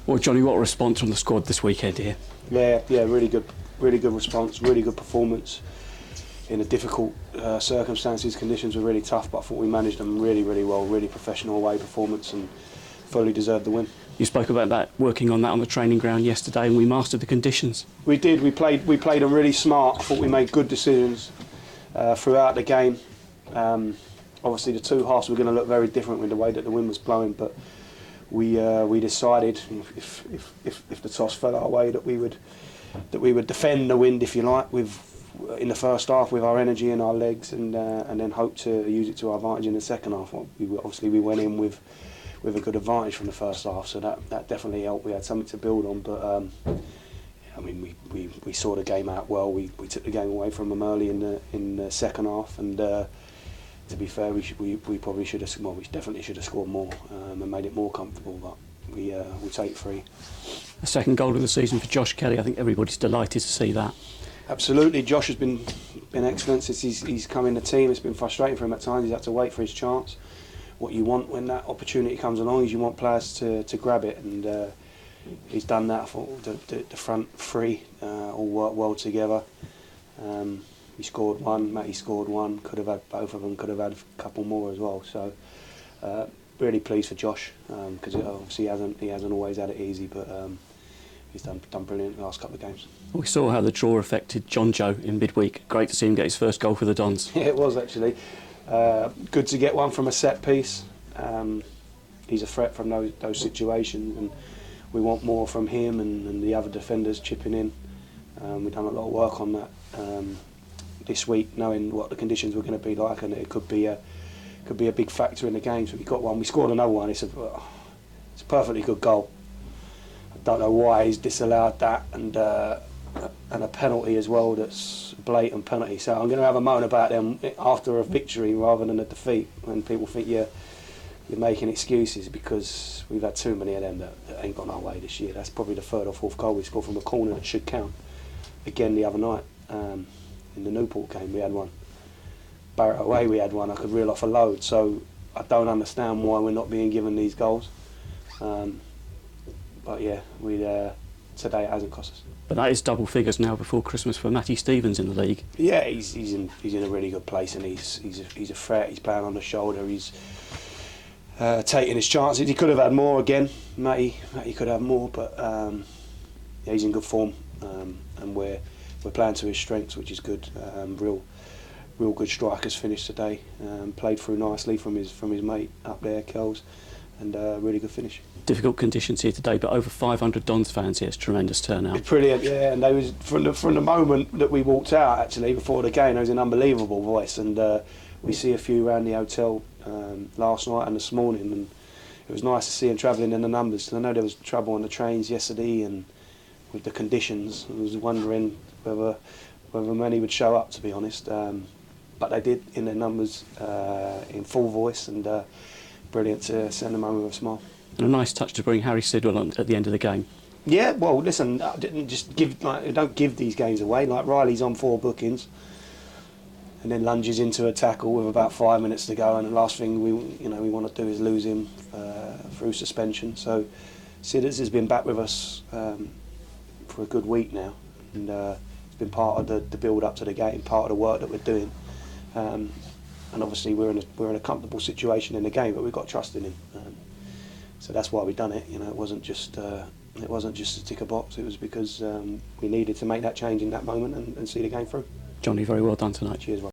Well, Johnny, what a response from the squad this weekend here. Yeah, really good response, really good performance in a difficult circumstances. Conditions were really tough, but I thought we managed them really well. Really professional away performance and fully deserved the win. You spoke about that, working on that on the training ground yesterday, and we mastered the conditions. We did. We played them really smart. I thought we made good decisions throughout the game. Obviously, the two halves were going to look very different with the way that the wind was blowing, but we decided if the toss fell our way that we would defend the wind, if you like, in the first half with our energy and our legs, and then hope to use it to our advantage in the second half. We went in with a good advantage from the first half, so that definitely helped. We had something to build on, but I mean, we saw the game out well. We took the game away from them early in the second half, and to be fair, we probably should have. Well, we definitely should have scored more and made it more comfortable. But we take 3. A second goal of the season for Josh Kelly. I think everybody's delighted to see that. Absolutely, Josh has been excellent since he's come in the team. It's been frustrating for him at times. He's had to wait for his chance. What you want when that opportunity comes along is you want players to grab it, and he's done that. I thought the front 3 all worked well together. He scored 1, Matty scored 1, could have had both of them, could have had a couple more as well. So really pleased for Josh, because obviously he hasn't always had it easy, but he's done brilliant the last couple of games. We saw how the draw affected John Joe in midweek. Great to see him get his first goal for the Dons. Yeah, it was actually. Good to get one from a set piece. He's a threat from those situations, and we want more from him and the other defenders chipping in. We've done a lot of work on that this week, knowing what the conditions were going to be like, and it could be a big factor in the game. So we got one. We scored another one. It's a perfectly good goal. I don't know why he's disallowed that, and a penalty as well. That's a blatant penalty. So I'm going to have a moan about them after a victory rather than a defeat, when people think you're making excuses, because we've had too many of them that ain't gone our way this year. That's probably the 3rd or 4th goal we scored from a corner that should count. Again the other night in the Newport game we had one. Barrett away we had one. I could reel off a load. So I don't understand why we're not being given these goals. But yeah, today it hasn't cost us. But that is double figures now before Christmas for Matty Stevens in the league. Yeah, he's in a really good place, and he's a threat. He's playing on the shoulder. He's taking his chances. He could have had more again. Matty could have more, but yeah, he's in good form, and we're playing to his strengths, which is good. Real good strikers finished today. Played through nicely from his mate up there, Kells, and really good finish. Difficult conditions here today, but over 500 Dons fans here. It's tremendous turnout. It's brilliant, yeah. And they was from the moment that we walked out, actually, before the game, there was an unbelievable voice, and we see a few around the hotel last night and this morning, and it was nice to see them travelling in the numbers. Because I know there was trouble on the trains yesterday, and with the conditions, I was wondering whether many would show up, to be honest. But they did in their numbers, in full voice, and brilliant to send them home with a smile. And a nice touch to bring Harry Sidwell on at the end of the game. Yeah, well, listen, I didn't just don't give these games away. Like Riley's on 4 bookings, and then lunges into a tackle with about 5 minutes to go, and the last thing we want to do is lose him through suspension. So Sidders has been back with us for a good week now, and it's been part of the build up to the game, part of the work that we're doing. And obviously we're in a comfortable situation in the game, but we've got trust in him. So that's why we've done it. It wasn't just to tick a box. It was because we needed to make that change in that moment and see the game through. Johnny, very well done tonight. Cheers, Rob.